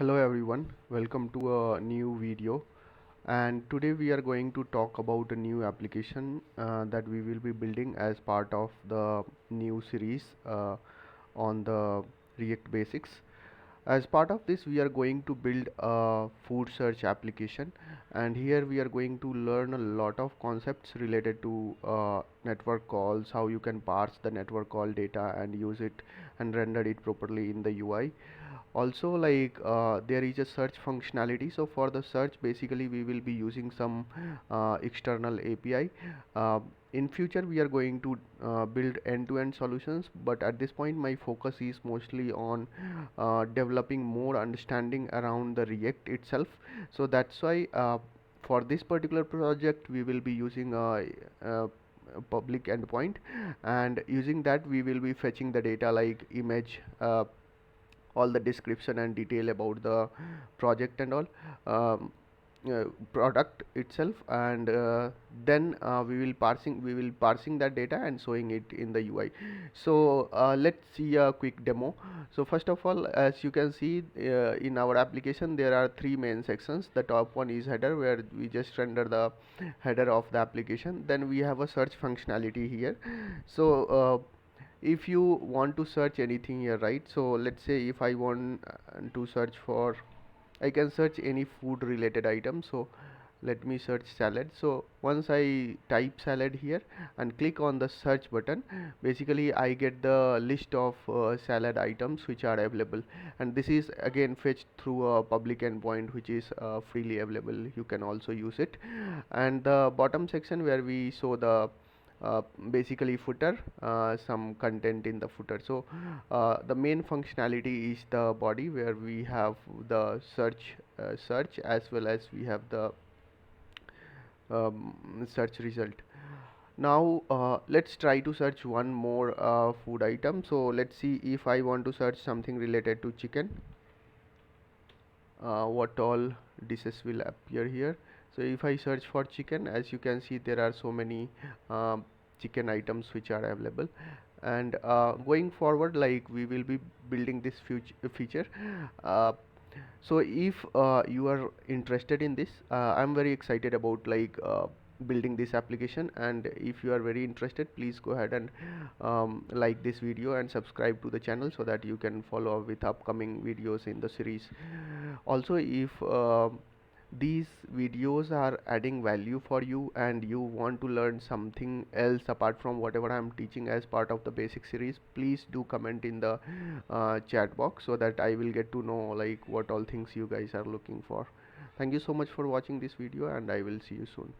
Hello everyone, welcome to a new video, and today we are going to talk about a new application that we will be building as part of the new series on the React basics. As part of this, we are going to build a food search application, and here we are going to learn a lot of concepts related to network calls, how you can parse the network call data and use it and render it properly in the UI. Also, there is a search functionality. So for the search, basically we will be using some external API. In future we are going to build end-to-end solutions, but at this point my focus is mostly on developing more understanding around the React itself. So that's why for this particular project we will be using a public endpoint, and using that we will be fetching the data like image, all the description and detail about the project and all, um, product itself, and then we will parsing that data and showing it in the UI. So let's see a quick demo. So first of all, as you can see, in our application there are three main sections. The top one is header, where we just render the header of the application. Then we have a search functionality here. So if you want to search anything here, right? So let's say if I want to search for, I can search any food related item. So let me search salad. So once I type salad here and click on the search button, basically I get the list of salad items which are available, and this is again fetched through a public endpoint which is freely available. You can also use it. And the bottom section where we show the basically footer, some content in the footer. So the main functionality is the body, where we have the search as well as we have the search result. Now let's try to search one more food item. So let's see if I want to search something related to chicken, what all dishes will appear here. So if I search for chicken, as you can see there are so many chicken items which are available. And going forward, like, we will be building this feature. uh, so if you are interested in this, I'm very excited about building this application, and if you are very interested, please go ahead and like this video and subscribe to the channel so that you can follow up with upcoming videos in the series. Also, if these videos are adding value for you and you want to learn something else apart from whatever I'm teaching as part of the basic series, please do comment in the chat box so that I will get to know like what all things you guys are looking for. Thank you so much for watching this video, and I will see you soon.